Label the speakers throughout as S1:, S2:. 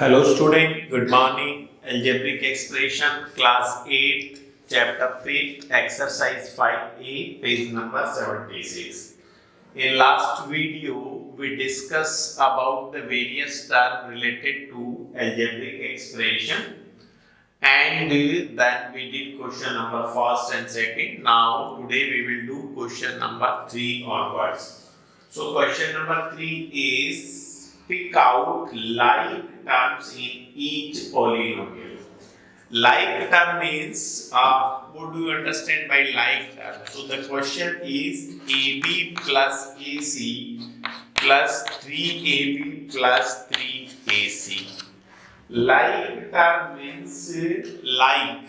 S1: Hello student, good morning. Algebraic expression class 8 chapter 5 exercise 5a page number 76. In last video we discussed about the various terms related to algebraic expression and then we did question number first and second. Now today we will do question number 3 onwards. So question number 3 is pick out like terms in each polynomial. Like term means what do you understand by like term? So the question is AB plus AC plus 3AB plus 3AC. Like term means like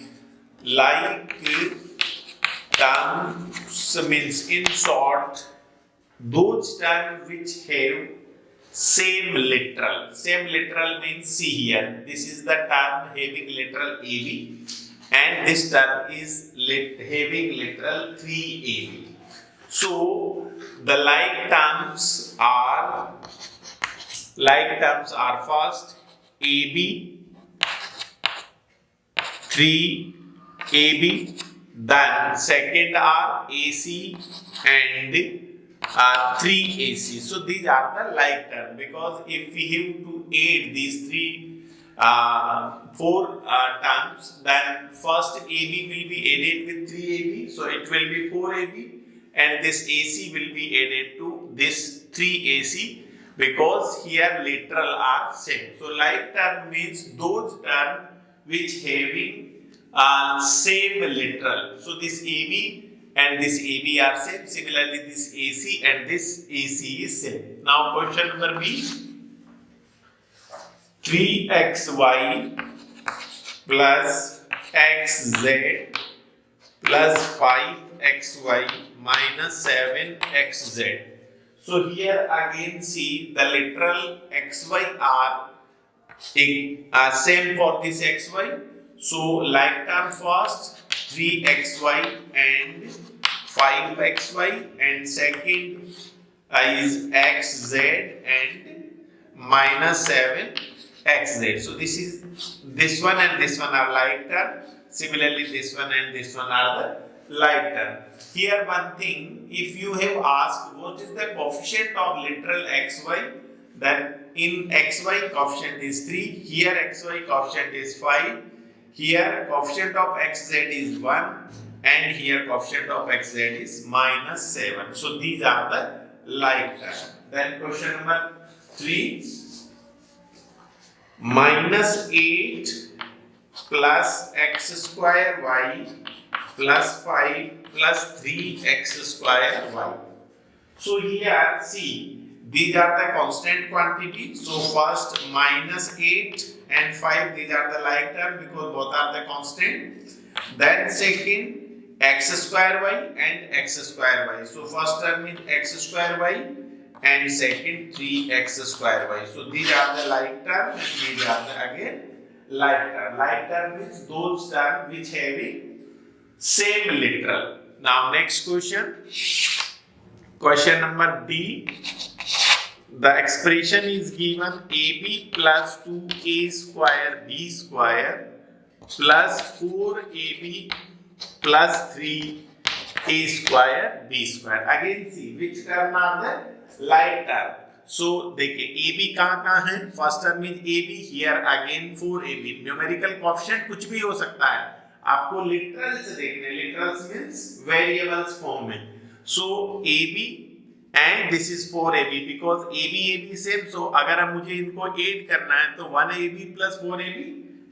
S1: terms means in short those terms which have same literal means see here, this is the term having literal AB and this term is having literal 3AB. So the like terms are first AB 3AB, then second are AC and 3AC. So these are the like term, because if we have to add these four terms, then first AB will be added with 3AB, so it will be 4AB, and this AC will be added to this 3AC because here literal are same. So like term means those terms which having same literal. So this AB and this AB are same. Similarly, this AC and this AC is same. Now, question number B: 3xy plus xz plus 5xy minus 7xz. So here again see the literal xy are same for this xy. So like term first 3xy and 5xy, and second is xz and minus 7xz. So this one and this one are like term. Similarly, this one and this one are the like term. Here one thing, if you have asked what is the coefficient of literal xy, then in xy coefficient is 3, here xy coefficient is 5, here coefficient of xz is 1, and here coefficient of xz is minus 7. So these are the like term. Then question number 3: minus 8 plus x square y plus 5 plus 3x square y. So here see, these are the constant quantity. So first minus 8 and 5, these are the like term because both are the constant. Then second x square y and x square y. So first term is x square y and second 3x square y. So these are the like term and these are the again like term. Like term means those terms which having same literal. Now next question. Question number D. The expression is given AB plus 2A square B square plus 4AB plus 3A square B square. Again see which term are the like term. So देखिए AB कहाँ है? First term is AB, here again 4AB. Numerical coefficient कुछ भी हो सकता है. आपको literals देखने. Literals means variables form में. So AB and this is 4AB because AB same. So अगर हम मुझे इनको add करना है तो 1AB plus 4AB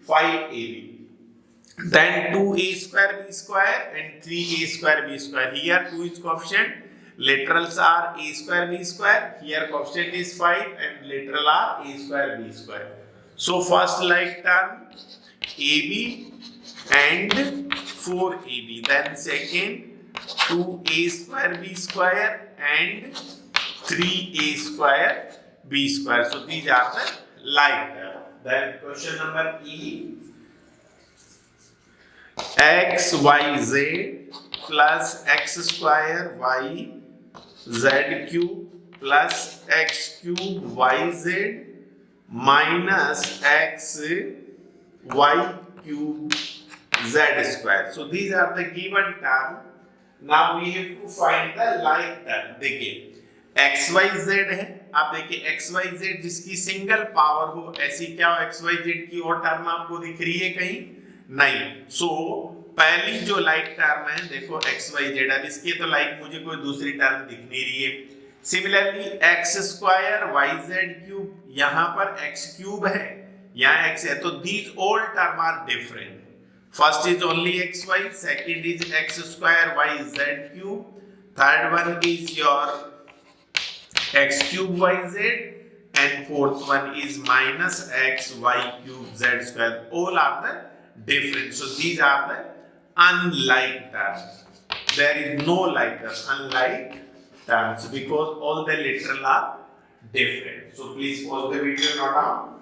S1: 5AB. Then 2A square B square and 3A square B square. Here 2 is coefficient. Literals are A square B square. Here coefficient is 5 and literal are A square B square. So first like term AB and 4AB. Then second 2A square B square and 3A square B square. So these are the like term. Then question number E. xyz plus x square y z cube plus x cube yz minus x y cube z square. So these are the given term. Now we have to find the like term. देखिए x y z है, आप देखिए x y z जिसकी single power हो, ऐसी क्या हो x y z की और टर्म आपको दिख रही है कहीं? नहीं. सो पहली जो लाइक टर्म है देखो x y z, अब इसकी तो लाइक मुझे कोई दूसरी टर्म दिख नहीं रही है. Similarly x square y z cube, यहाँ पर x क्यूब है, यहाँ x है, तो these all term are different. First is only xy, second is x square y z cube, third one is your x cube yz, and fourth one is minus x y cube z square. All are the different. So these are the unlike terms. There is no like terms, unlike terms, because all the literal are different. So please pause the video, note down.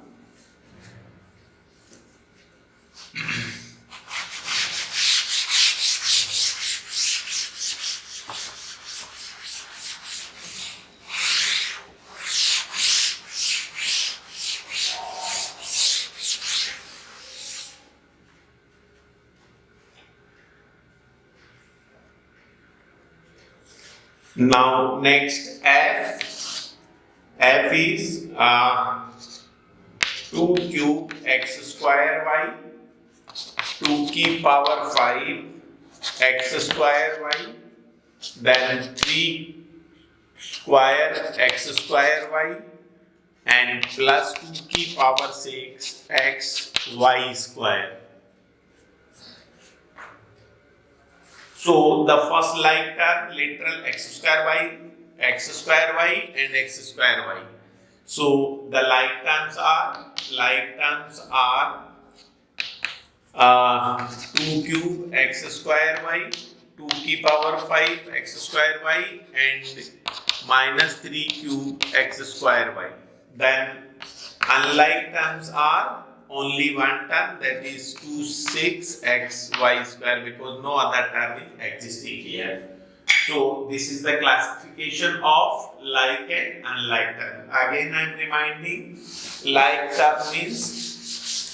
S1: Now next f is 2 cube x square y, 2 की power 5 x square y, then 3 square x square y, and plus 2 की power 6 x y square. So the first like term literal x square y and x square y. So the like terms are 2 cube x square y, 2 की power 5 x square y, and minus 3 cube x square y. Then unlike terms are only one term, that is 2 6 x y square, because no other term is existing here. So this is the classification of like and unlike term. Again I am reminding, like term means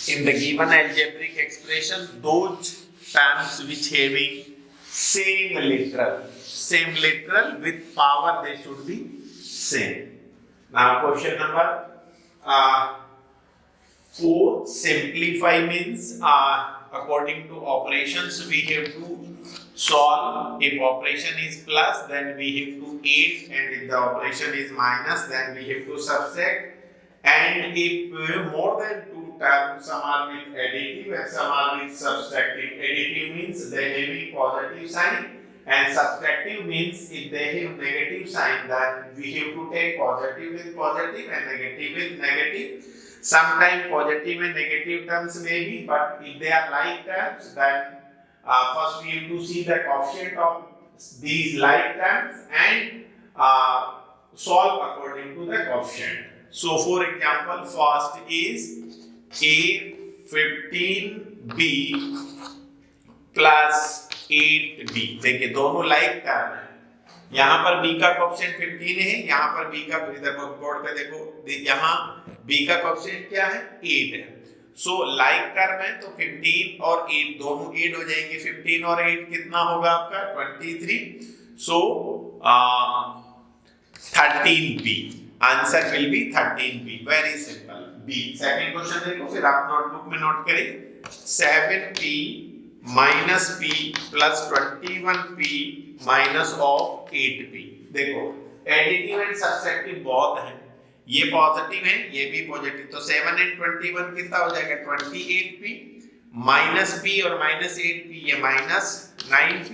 S1: in the given algebraic expression those terms which having same literal with power, they should be same. Now question number 4, simplify means according to operations we have to solve. If operation is plus, then we have to add, and if the operation is minus, then we have to subtract. And if more than 2 terms, some are with additive and some are with subtractive. Additive means they have a positive sign, and subtractive means if they have negative sign, then we have to take positive with positive and negative with negative. Sometimes positive and negative terms may be, but if they are like terms, then first we have to see the coefficient of these like terms and solve according to the coefficient. So for example, first is a15b plus 8b. देखिए दोनों like term है. यहाँ पर b का coefficient 15 है, यहाँ पर b का, इधर बोर्ड पे देखो, यहाँ b का कोएफिशिएंट क्या है? 8 है. सो लाइक टर्म है तो 15 और 8 दोनों 8 हो जाएंगे. 15 और 8 कितना होगा आपका? 23. सो 13b. Answer will be 13b. Very simple. b. Second question देखो, फिर आप नोटबुक में नोट करें. 7p minus p plus 21p minus of 8p. देखो एडिटिव एंड सब्ट्रैक्टिव बहुत हैं. ये पॉजिटिव है, ये भी पॉजिटिव, तो 7 and 21 कितना हो जाएगा? 28p माइनस p और माइनस 8p, ये माइनस 9p.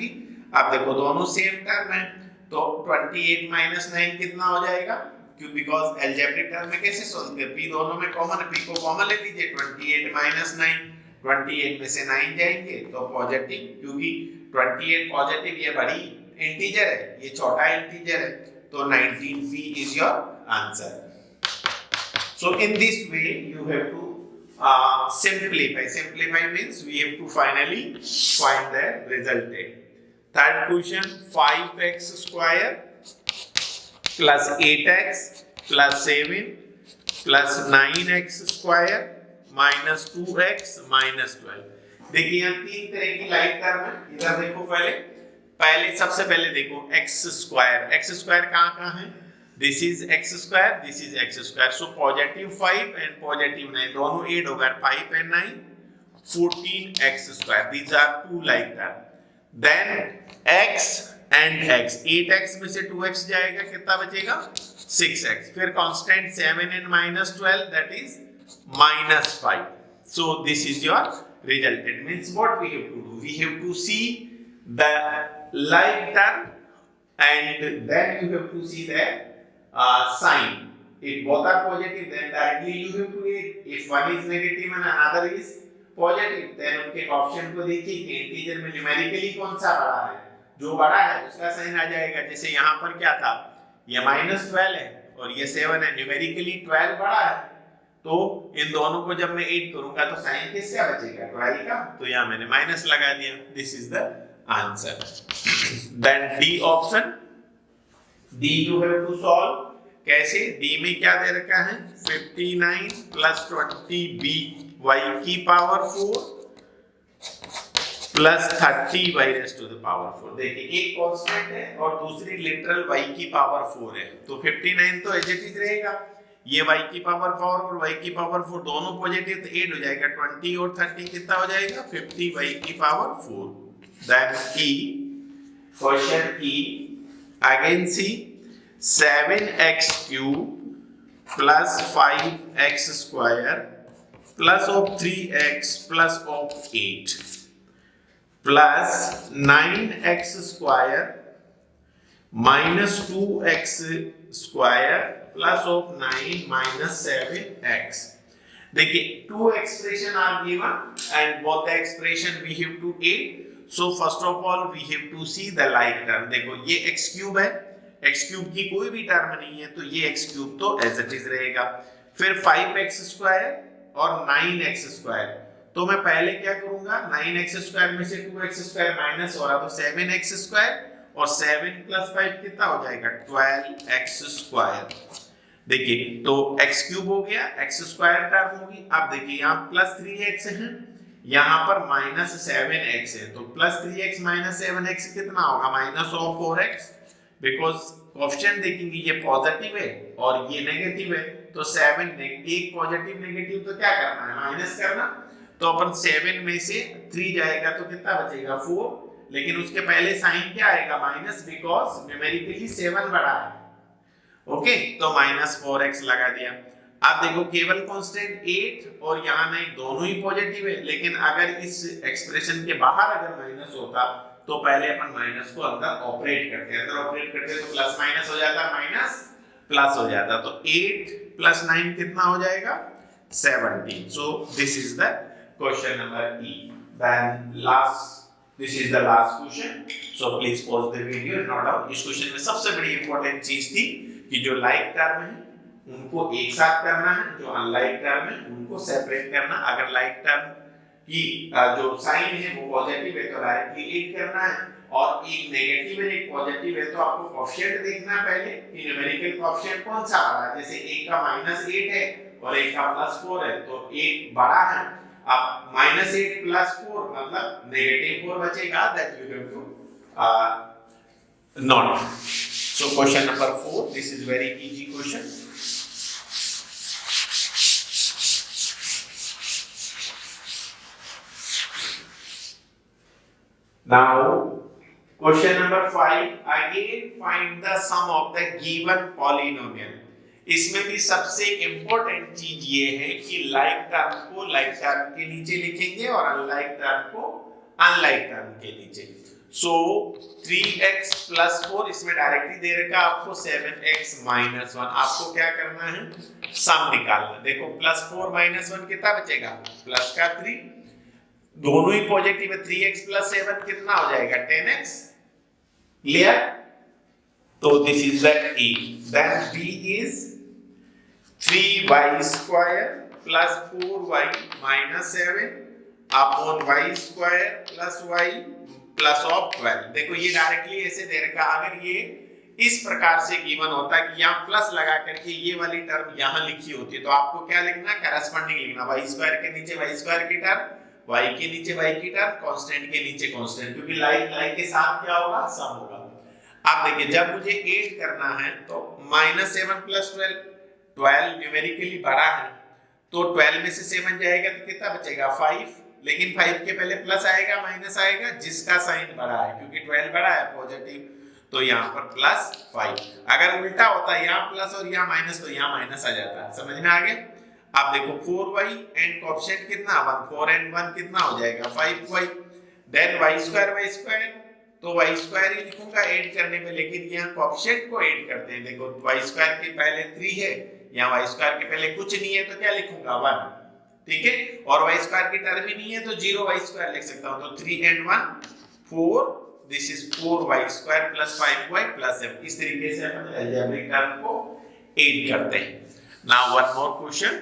S1: अब देखो दोनों सेम टर्म है, तो 28 माइनस 9 कितना हो जाएगा? क्यों? बिकॉज अलजेब्रिक टर्म में कैसे सोल्व करें? p दोनों में कॉमन है, p को कॉमन ले लीजिए. 28 माइनस 9, 28 में से 9 जाएंगे तो पॉजिटिव, क्योंकि 28 पॉजिटिव, ये बड़ी इंटीजर है, ये छोटा इंटीजर है, तो 19p is your answer. So in this way you have to simplify. Simplify means we have to finally find the resultant. Third question, 5x square plus 8x plus 7 plus 9x square minus 2x minus 12। देखिए यहाँ तीन तरह की like term है। इधर देखो पहले सबसे पहले देखो x स्क्वायर कहाँ है? This is x square, this is x square. So positive 5 and positive 9 दोनों ऐड हो गए, 5 and 9 14x square. These are two like term. Then x and x, 8x में से 2x जाएगा, कितना बचेगा? 6x। फिर constant 7 and minus 12 that is minus 5. So this is your result. It means what we have to do? We have to see the like term and then you have to see the sign. If both are positive, then directly you have to add. If one is negative and another is positive, then उनके option को देखिए कि integer में numerically कौन सा बड़ा है। जो बड़ा है उसका साइन आ जाएगा। जैसे यहाँ पर क्या था, ये -12 है और ये 7 है, न्यूमेरिकली 12 बड़ा है, तो इन दोनों को जब मैं ऐड करूंगा तो साइन किसका बचेगा? 12 का। तो यहाँ मैंने माइनस लगा दिया। This is the answer. Then D option, D you have to solve. कैसे? डी में क्या दे रखा है? 59 प्लस 20b y की power 4 plus 30 y raise to the power 4। देखिए एक कांस्टेंट है और दूसरी लिटरल y की पावर 4 है, तो 59 तो एज इट इज रहेगा। ये y की पावर 4 और y की पावर 4 दोनों पॉजिटिव, तो 8 हो जाएगा। 20 और 30 कितना हो जाएगा? 50 y की power 4। Then E, question E again C 7x cube plus 5x square plus of 3x plus of 8 plus 9x square minus 2x square plus of 9 minus 7x। देखिए two expression are given and both the expression we have to add. So first of all we have to see the like term. देखो ये x cube है, x cube की कोई भी term नहीं है, तो ये x क्यूब तो एज इट इज रहेगा। फिर 5x स्क्वायर और 9x स्क्वायर, तो मैं पहले क्या करूंगा, 9x स्क्वायर में से 2x स्क्वायर माइनस हो रहा, तो 7x स्क्वायर और 7 प्लस 5 कितना हो जाएगा? 12x square. देखिए तो x क्यूब हो गया, x स्क्वायर टर्म होगी। अब देखिए यहाँ प्लस 3x है, यहाँ पर माइनस 7x है, तो प्लस 3x माइनस 7x कितना होगा? Minus of 4x। Because option देखेंगे ये पॉजिटिव है और ये नेगेटिव है, तो 7 एक पॉजिटिव नेगेटिव तो क्या करना है? माइनस करना। तो अपन 7 में से 3 जाएगा तो कितना बचेगा? 4। लेकिन उसके पहले साइन क्या आएगा? माइनस, बिकॉज न्यूमेरिकली 7 बड़ा है। ओके, तो माइनस 4x लगा दिया। अब देखो केवल कांस्टेंट 8 और यहाँ नहीं, दोनों ही पॉजिटिव है, लेकिन अगर इस एक्सप्रेशन के बाहर अगर माइनस होता तो पहले अपन माइनस को अंदर ऑपरेट करते हैं, अंदर ऑपरेट करते तो प्लस माइनस हो जाता, माइनस प्लस हो जाता, तो 8 प्लस 9 कितना हो जाएगा? 17। So this is the question number E. Then last, this is the last question, so please pause the video, note down. इस क्वेश्चन में सबसे बड़ी इंपॉर्टेंट चीज थी कि जो लाइक टर्म है उनको एक साथ करना है, जो अनलाइक टर्म है उनको सेपरेट करना। अगर लाइक टर्म की जो साइन है वो पॉजिटिव है तो डायरेक्टली ऐड करना है, और एक नेगेटिव है एक पॉजिटिव है तो आपको कोएफिशिएंट देखना पहले कि न्यूमेरिकल कोएफिशिएंट कौन सा बड़ा है। जैसे एक का -8 है और एक का +4 है, तो एक बड़ा है। अब -8 + 4 मतलब -4 बचेगा, that you have to note. So question number 4, this is very easy question. Now, question number 5, again find the sum of the given polynomial. इसमें भी सबसे इंपॉर्टेंट चीज ये है कि लाइक टर्म को लाइक टर्म के नीचे लिखेंगे और अनलाइक टर्म को अनलाइक टर्म के नीचे। सो 3x + 4 इसमें डायरेक्टली दे रखा आपको 7x - 1। आपको क्या करना है? सम निकालना। देखो +4 - 1 कितना बचेगा? प्लस का 3, दोनों ही पॉजिटिव है। 3x + 7 कितना हो जाएगा? 10x। क्लियर? तो this is the A. Then b is 3y² + 4y - 7 upon y² + y plus of 12। देखो ये डायरेक्टली ऐसे दे रखा, अगर ये इस प्रकार से गिवन होता है कि यहाँ प्लस लगा करके ये वाली टर्म यहाँ लिखी होती है, तो आपको क्या लिखना है, करस्पॉन्डिंग लिखना, वाई स्क्वायर के नीचे वाई स्क्वायर की टर्म, वाई के नीचे वाई की टर्म, कांस्टेंट के नीचे कांस्टेंट, क्योंकि लाइक लाइक के साथ क्या होगा, सम होगा। अब देखिए जब मुझे ऐड करना है तो -7 + 12 न्यूमेरिकली बड़ा है, तो 12 में से 7 जाएगा तो कितना बचेगा 5, लेकिन 5 के पहले प्लस आएगा माइनस आएगा, जिसका साइन बड़ा है, क्योंकि 12 बड़ा है पॉजिटिव, तो यहाँ पर +5। अगर उल्टा होता है यहाँ प्लस और यहाँ माइनस, तो यहाँ माइनस आ जाता है। समझ में आ गया? अब देखो 4y एंड कोएफिशिएंट कितना 1, 4 and 1 कितना हो जाएगा 5y, देन y² तो y² ही लिखूंगा ऐड करने में, लेकिन यहाँ कोएफिशिएंट को ऐड करते हैं। देखो y² के पहले 3 है, यहाँ y² के पहले कुछ नहीं है, तो क्या लिखूंगा 1, ठीक है, और y² की टर्म ही नहीं है तो 0y² लिख सकता हूँ, तो 3 and 1 4, this is 4y² + 5y + 7। इस तरीके से हम अलजेब्रिक टर्म को ऐड करते हैं। नाउ वन मोर क्वेश्चन,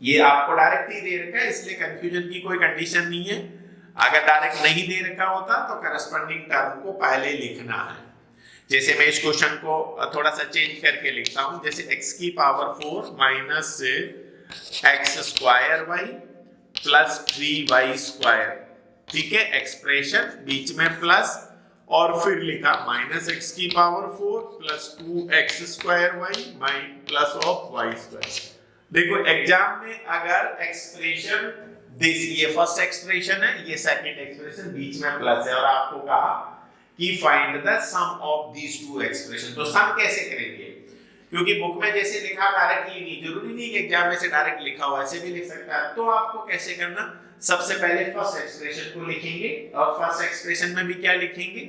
S1: ये आपको डायरेक्ट ही दे रखा है इसलिए कंफ्यूजन की कोई कंडीशन नहीं है। अगर डायरेक्ट नहीं दे रखा होता तो करस्पॉन्डिंग टर्म को पहले लिखना है। जैसे मैं इस क्वेश्चन को थोड़ा सा चेंज करके लिखता हूं, जैसे x⁴ - x² y + 3y², ठीक है, एक्सप्रेशन बीच में प्लस और फिर लिखा -x⁴ + 2x² y +y²। देखो एग्जाम में अगर एक्सप्रेशन ये फर्स्ट एक्सप्रेशन है, ये सेकंड एक्सप्रेशन, बीच में प्लस है और आपको कहा कि find the sum of these two expression, तो सम कैसे करेंगे? क्योंकि बुक में जैसे लिखा डायरेक्टली नहीं, जरूरी नहीं कि एग्जाम में से डायरेक्ट लिखा हो, ऐसे भी लिख सकता है। तो आपको कैसे करना, सबसे पहले फर्स्ट एक्सप्रेशन को लिखेंगे और फर्स्ट एक्सप्रेशन में भी क्या लिखेंगे,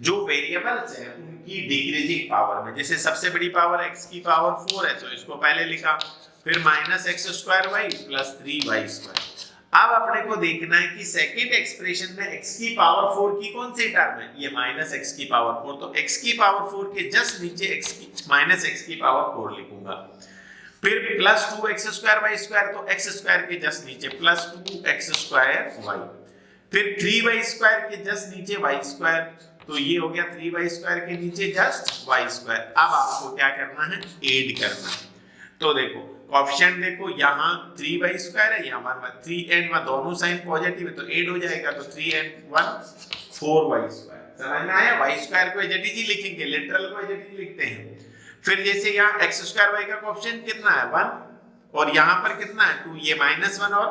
S1: जो वेरिएबल्स हैं उनकी डिक्रीजिंग पावर में, जैसे सबसे बड़ी पावर x⁴ है तो इसको पहले लिखा, फिर -x² y + 3y²। अब अपने को देखना है कि सेकंड एक्सप्रेशन में x⁴ की कौन सी टर्म है, ये -x⁴, तो x⁴ के जस्ट नीचे -x⁴ लिखूंगा, फिर +2x² y², तो x² के जस्ट नीचे +2x² y, फिर 3y² के जस्ट नीचे y², तो ये हो गया 3y² के नीचे जस्ट y²। अब आपको क्या करना है, ऐड करना है। तो देखो कोएफिशिएंट देखो, यहाँ 3y² है, यहाँ 3 and 1 दोनों साइन पॉजिटिव है तो ऐड हो जाएगा, तो 3 and 1 4y²। समझ में आया? y² को एज ही लिखेंगे, लिटरल को एज लिखते हैं। फिर जैसे यहाँ x² y का कोएफिशिएंट कितना है 1 और यहाँ पर कितना है 2, ये -1 और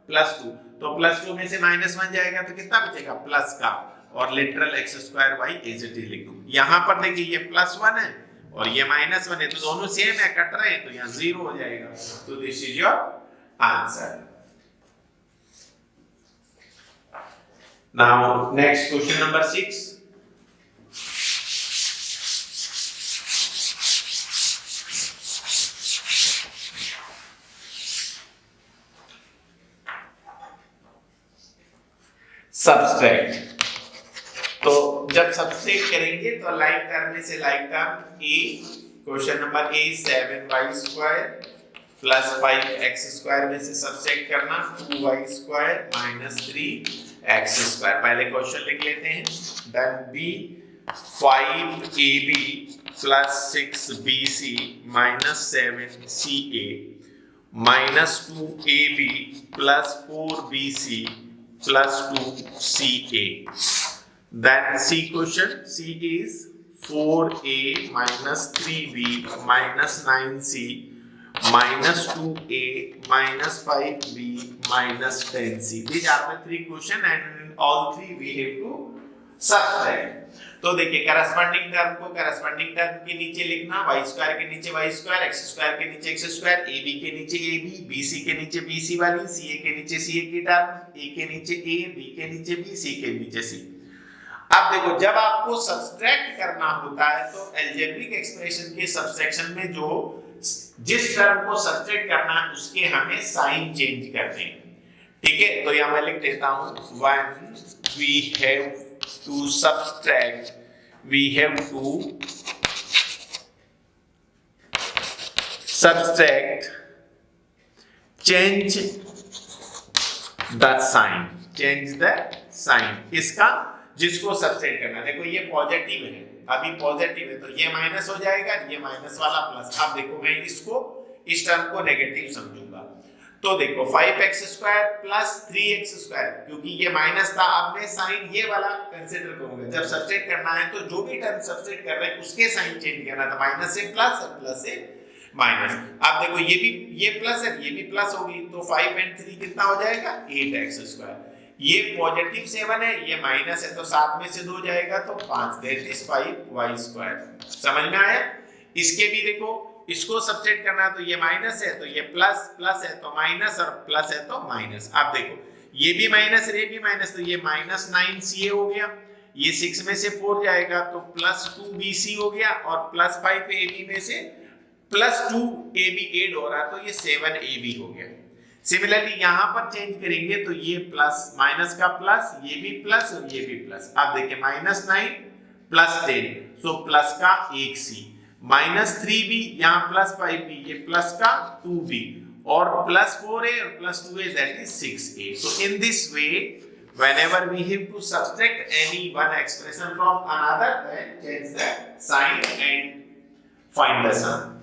S1: +2, तो +2 में से -1 जाएगा तो कितना बचेगा प्लस का, और लिटरल x² y एज लिख दूं। यहाँ पर देखिए ये +1 है और ये -1 है, तो दोनों सेम है, कट रहे हैं, तो यहाँ 0 हो जाएगा। तो this is your answer. Now next question number 6। Subtract. तो जब सब्सट्रैक्ट करेंगे तो लाइक टर्म में से like term A, question number A 7y² + 5x² में से सब्सट्रैक्ट करना 2y² - 3x²। पहले क्वेश्चन लिख लेते हैं, then B 5ab + 6bc - 7ca - 2ab + 4bc + 2ca। Then C question, C is 4a - 3b - 9c - 2a - 5b - 10c. These are the three questions and in all three we have to subtract. तो देखिए corresponding term को corresponding term के नीचे लिखना, y² के नीचे y², x² के नीचे x², ab के नीचे ab, bc के नीचे bc वाली, ca के नीचे ca की टर्म, a के नीचे a, b के नीचे b, c के नीचे c। अब देखो जब आपको सब्सट्रैक्ट करना होता है तो अलजेब्रिक एक्सप्रेशन के सब्सट्रैक्शन में जो जिस टर्म को सब्सट्रैक्ट करना है उसके हमें साइन चेंज करने हैं, ठीक है। तो यहां मैं लिख देता हूं, when we have to subtract, we have to subtract, change the sign, change the sign। इसका जिसको सब्सट्रैक्ट करना। देखो ये पॉजिटिव है, अभी पॉजिटिव है तो ये माइनस हो जाएगा, ये माइनस वाला प्लस। अब देखो मैं इसको इस टर्म को नेगेटिव समझूंगा, तो देखो 5x square plus 3x square, क्योंकि ये माइनस था, अब मैं साइन ये वाला कंसीडर करूंगा। जब सब्सट्रैक्ट करना है तो जो भी टर्म सब्सट्रैक्ट कर रहे हैं उसके साइन चेंज करना था, माइनस से प्लस और प्लस से माइनस। अब देखो ये प्लस है, ये भी प्लस होगी, तो 5 and 3 कितना हो जाएगा 8x स्क्वायर। ये पॉजिटिव 7 है, ये माइनस है, तो 7 में से 2 जाएगा तो 5, दैट इज 5y स्क्वायर। समझ में आया? इसके भी देखो, इसको सब्सट्रैक्ट करना है तो ये माइनस है, तो ये प्लस, प्लस है तो माइनस, और प्लस है तो माइनस। अब देखो ये भी माइनस और ये भी माइनस, तो ये माइनस 9ca हो गया, ये 6 में से 4 जाएगा तो प्लस 2bc हो गया, और प्लस 5ab में से प्लस 2ab ऐड हो रहा तो ये 7ab हो गया। सिमिलरली यहां पर चेंज करेंगे तो ये प्लस माइनस का प्लस, ये भी प्लस और ये भी प्लस। अब देखिए माइनस 9 प्लस 10, सो प्लस का 1c, माइनस 3b, यहाँ प्लस 5b, ये प्लस का 2b, और प्लस 4a और plus 2a, that is 6a. So in this way, whenever we have to subtract any one expression from another, then change the sign and find the sum.